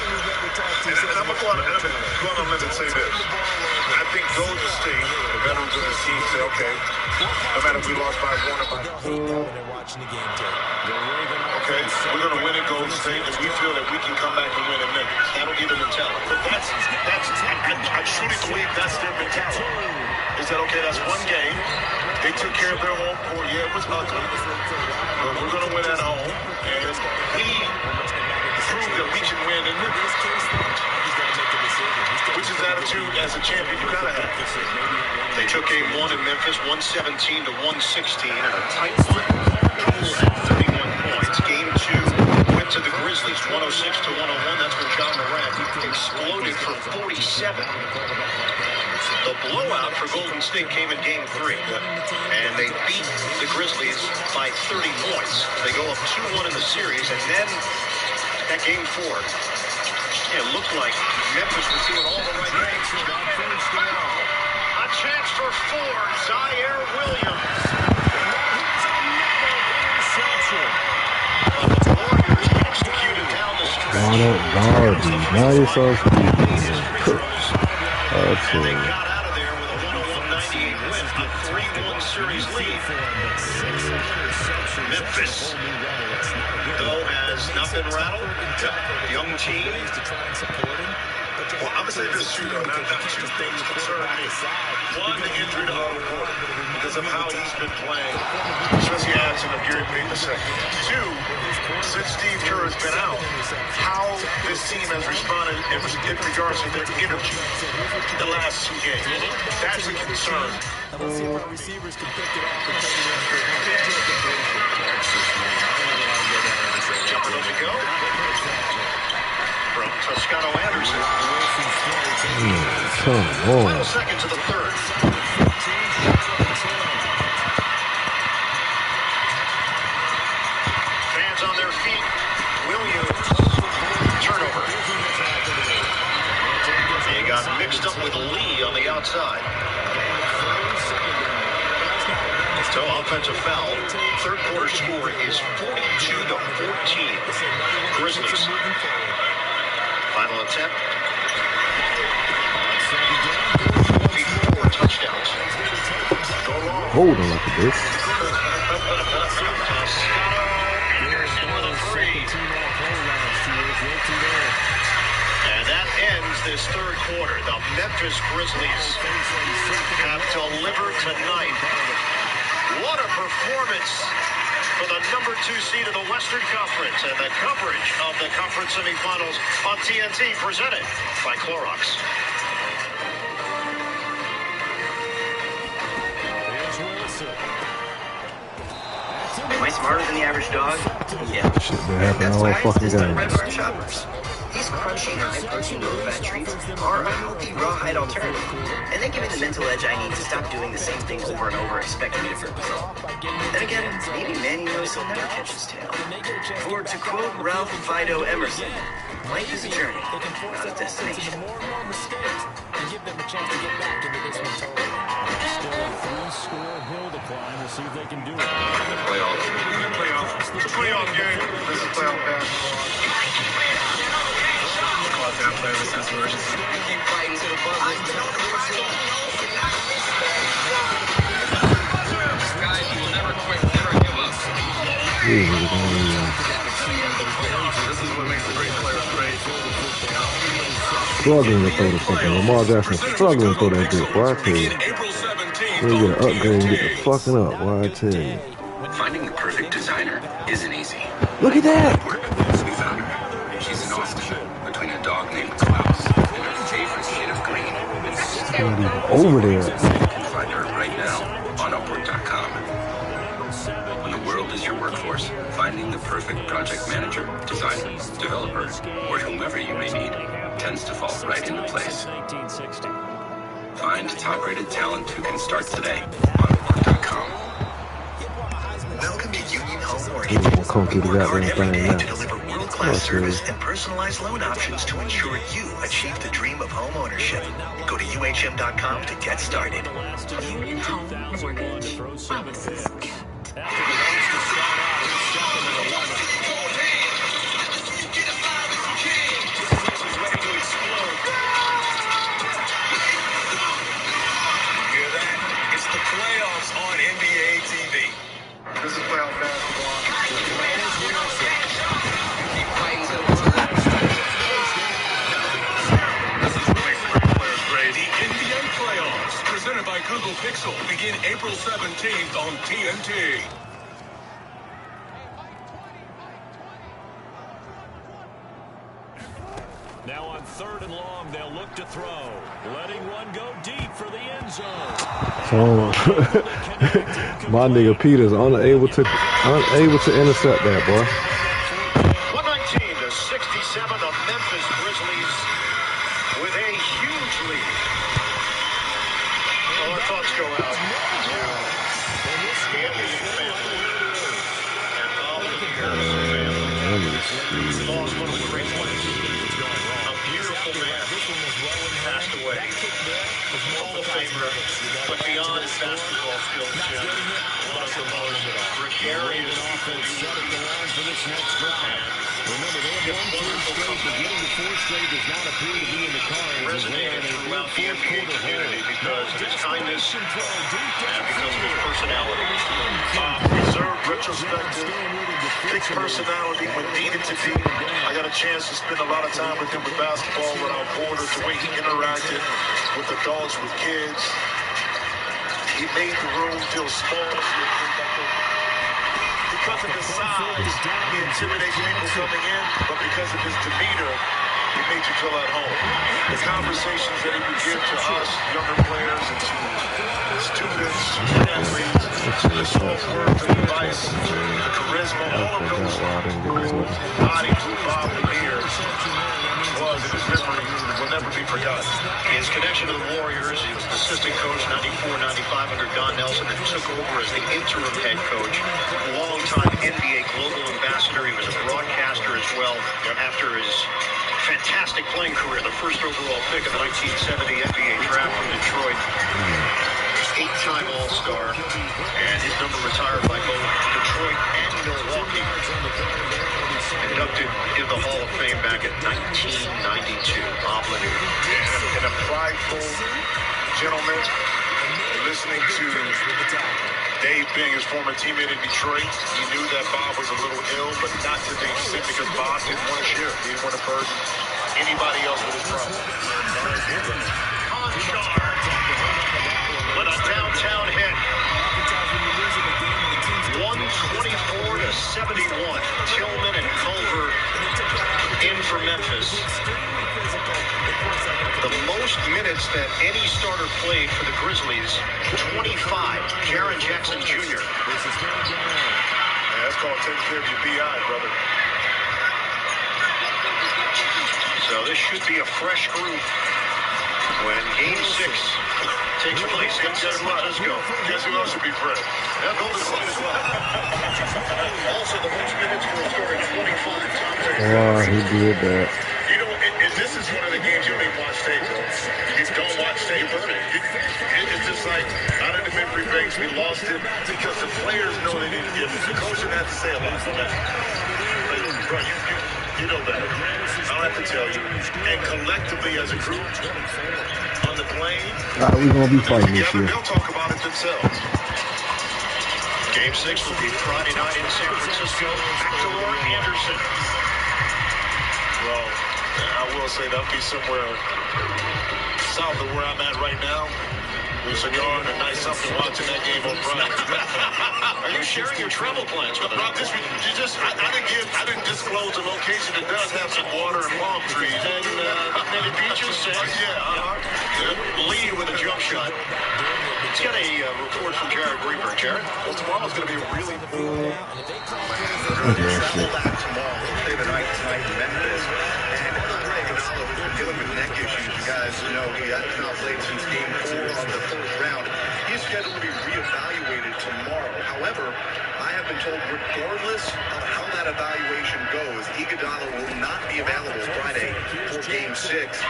And I'm going to go on a limb and say this. I think Golden State, the veterans of the team, say, okay, no matter if we lost by 1 or by 4, okay, we're going to win at Golden State, and we feel that we can come back and win at Memphis. That'll be the mentality. But I truly believe that's their mentality. Is that, okay, that's one game. They took care of their home court. Yeah, it was ugly. But we're going to win at home. And we prove that we can win in Memphis. Which is attitude as a champion you got to have. They took game 1 in Memphis, 117 to 116, and a tight one. At 31 points. Game 2 went to the Grizzlies, 106 to 101. That's when John Morant exploded for 47. The blowout for Golden State came in game 3. And they beat the Grizzlies by 30 points. They go up 2-1 in the series, and then at game 4, it looked like Memphis was doing all the right things. A chance for 4, Zaire Williams. But the Warriors executed down the stretch. Darby, now you're so stupid. And they got out of there with a 101-98 win, a 3-1 series lead. Memphis, though, has not been rattled. Young team. Well, I'm going to say this too, though. Now, 2 things concern me. 1, the injury to Otto Porter because of how he's been playing, especially absent of Gary Payton II. 2, since Steve Kerr has been out, how this team has responded in regards to their energy the last 2 games. That's a concern. Let's see if our receivers can pick it up. Jumping on the go from Toscano Anderson. Come on. Final seconds of the third. Fans on their feet. Williams. Turnover. He got mixed up with Lee on the outside. So offensive foul. Third quarter score is 42 to 14. Grizzlies. Final attempt. 4 touchdowns. Hold on like this. Anderson with a 3. And that ends this third quarter. The Memphis Grizzlies have delivered tonight. What a performance for the number 2 seed in the Western Conference, and the coverage of the conference semifinals on TNT presented by Clorox. Am I smarter than the average dog? Yeah. Shit been happening all fucking Red game. Barn shoppers. These crunchy, high-protein low-fat treats are a healthy, rawhide alternative, and they give me the mental edge I need to stop doing the same thing over and over, expecting a different result. Then again, maybe Manny knows he'll never catch his tail. Or to quote Ralph Fido Emerson, life is a journey, not a destination. See if they can do it. Playoffs. It's a playoff game. This is playoff basketball. Call that player sense of urgency. Keep fighting to the buzzer. Guys, you will never quit, never give up. This is what makes a great player great. Struggling to throw the fucking Lamar Jackson struggling to throw that bitch. Why I tell you? April 17th. You get an upgrade and get the fucking up, boy, I tell you. Finding the perfect designer isn't easy. Look at that! We found her. She's in Austin, between a dog named Klaus and her favorite shade of green. She's not even over there. You can find her right now on Upwork.com. When the world is your workforce, finding the perfect project manager, designer, developer, or whomever you may need tends to fall right into place. Find top-rated talent who can start today on Upwork.com. Welcome to Union Home Mortgage. I'm gonna come through the goddamn thing now. To deliver world-class service and personalized loan options to ensure you achieve the dream of home ownership. Go to UHM.com to get started. Union Home Mortgage. Promises kept. This is playoff basketball. The NBA playoffs, presented by Google Pixel, begin April 17th on TNT. Now on 3rd and long, they'll look to throw, letting one go deep for the end zone. So, my nigga Peter's unable to intercept that, boy. 119-67, the Memphis Grizzlies with a huge lead. Well, our thoughts go out to the NBA family and all of the lost one of the great players. A beautiful man passed away. Hall of Famer, but beyond his basketball skills, Jim, one of the most gregarious people you for this next drive. Remember, they have won 2 straight, but getting to 4 straight does not appear to be in the cards. Resonated throughout the NBA community because of his kindness and because of his personality. Reserved, retrospective, big personality when needed to be. I got a chance to spend a lot of time with him with basketball without borders, the way he interacted with adults, with kids. He made the room feel small. Because of his size, he intimidates people coming in, but because of his demeanor, he made you feel at home. The conversations that he would give to us, younger players, and to students, athletes, the soft words of advice, the charisma, all of those bodies with Bob Lanier was, in his memory, will never be forgotten. His connection to the Warriors, he was assistant coach 94-95 under Don Nelson and took over as the interim head coach. Longtime NBA global ambassador. He was a broadcaster as well after his fantastic playing career. The first overall pick of the 1970 NBA draft from Detroit. 8-time All-Star. And his number retired by both Detroit and Milwaukee. Inducted in the Hall of Fame back in 1992. Bob Lanier. And a prideful gentleman. Listening to Dave being his former teammate in Detroit, he knew that Bob was a little ill, but not to the extent because Bob didn't want to share. He didn't want to burden anybody else with his problem. With a downtown hit. 124-71. Tillman and Culver in for Memphis. The most minutes that any starter played for the Grizzlies, 25. Jaren Jackson Jr. That's called taking care of your BI, brother. So this should be a fresh group when Game 6 takes place in San Francisco. Guess who else should be fresh? That Golden State as well. Also, the most minutes for a starter, 25. Oh, he did that. You know, and this is one of the games you don't even watch tape, though. You don't watch tape, burn it. It's just like, out of the memory banks, we lost it because the players know they didn't give it. The coach didn't have to say a lot for that. Bro, you know better. I don't have to tell you. And collectively as a group, on the plane, We're going to be fighting this year. they'll talk about it themselves. Game 6 will be Friday night in San Francisco. Back to Roy Anderson. Well, I will say that'll be somewhere south of where I'm at right now. a cigar and a nice something watching that game on Friday. Are you sharing your travel plans with us? Rob, I didn't disclose a location that does have some water and palm trees. And many beaches. Lee with a jump shot. Let's get a report from Jared Greenberg. Jared? Well, tomorrow's going to be a really Okay, travel back tomorrow. Stay the night tonight in Memphis. And Greg Iguodala, who's been dealing with neck issues, you guys know he has not played since Game 4 of the first round. He's scheduled to be reevaluated tomorrow. However, I have been told regardless of how that evaluation goes, Iguodala will not be available Friday for Game 6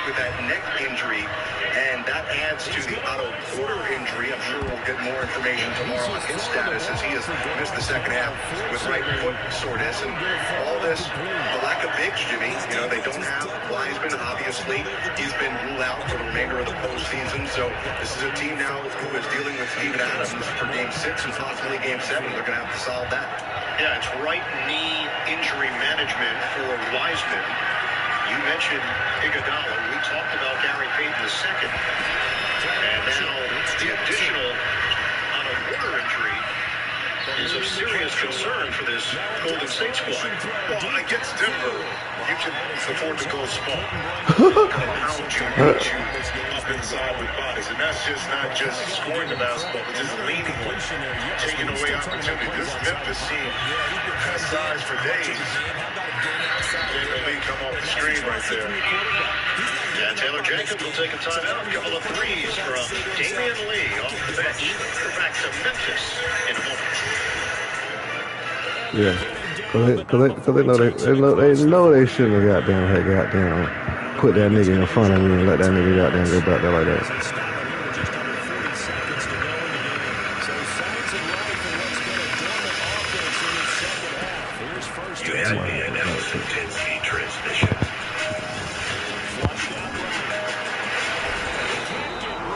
with that neck injury. And that adds to the Otto Porter injury. I'm sure we'll get more information tomorrow on his status as he has missed the second half with right foot soreness. And all this, the lack of bigs, Jimmy, they don't have Wiseman, obviously. He's been ruled out for the remainder of the postseason. So this is a team now who is dealing with Steven Adams for Game 6 and possibly Game 7. They're going to have to solve that. Yeah, it's right knee injury management for Wiseman. You mentioned Iguodala. We talked about Gary Payton II. And now the additional Otto Porter injury is of serious concern for this Golden State squad. Well, against Denver, you can afford to go small. How would you beat you up inside with bodies? And that's not just scoring the basketball, but just leaning on it, taking away opportunity. This Memphis team has size for days. David Lee come off the screen right there. Yeah, Taylor Jenkins will take a timeout. A couple of threes from Damian Lee off the bench. We're back to Memphis in a moment. Yeah, cause they know they shouldn't have goddamn put that nigga in front of me and let that nigga goddamn go back there like that. You had me announce intensity transmission.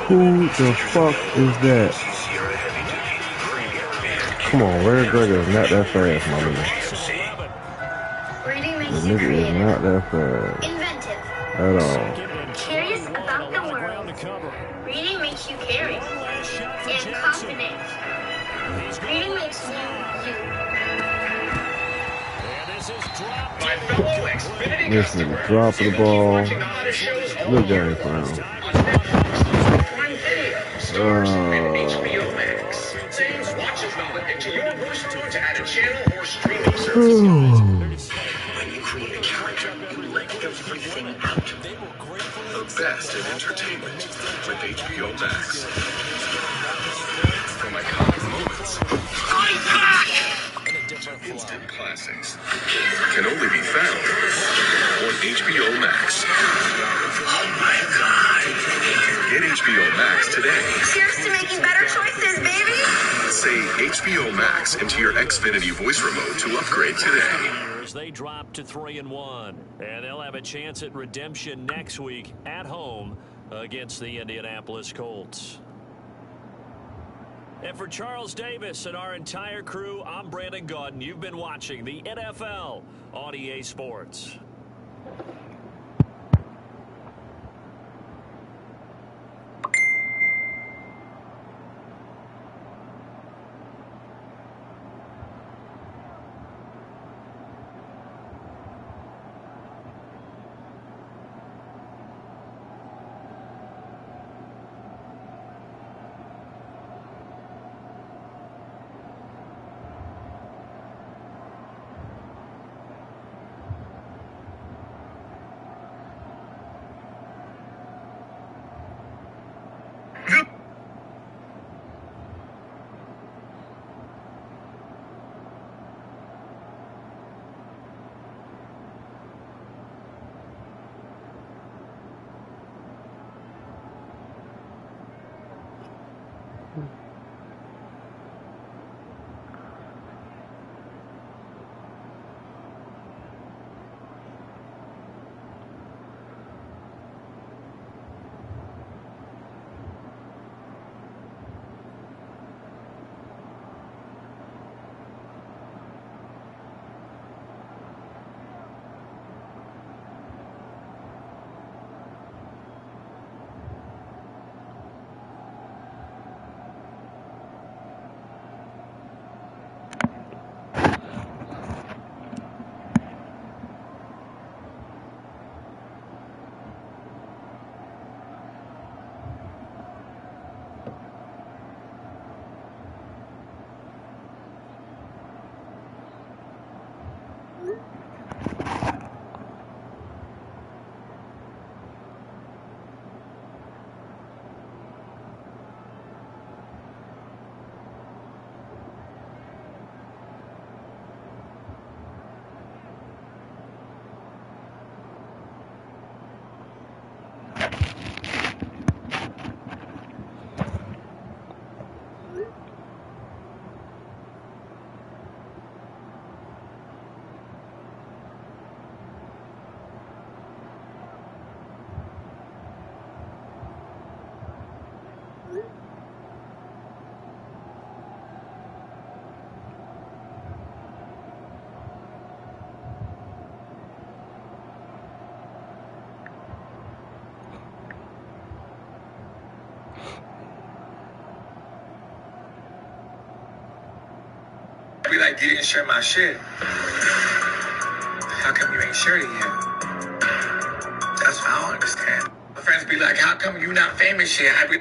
Who the fuck is that? Come on, Larry Gregor is not that fast, my nigga. Reading The makes you nigga is creative, not that fast inventive, at all. curious about the world. Reading makes you caring and confident. Reading makes you you. This nigga dropping the ball. Good game for him. When you create a character, you let everything out. The best in entertainment with HBO Max. From iconic moments to instant classics can only be found on HBO Max. Oh my God. Get HBO Max today. Cheers to making better choices, baby. Say HBO Max into your Xfinity voice remote to upgrade today. They drop to 3-1, and they'll have a chance at redemption next week at home against the Indianapolis Colts. And for Charles Davis and our entire crew, I'm Brandon Gaudin. You've been watching the NFL on EA Sports. like you didn't share my shit. How come you ain't shared it yet? That's what I don't understand. My friends be like, how come you not famous yet? I be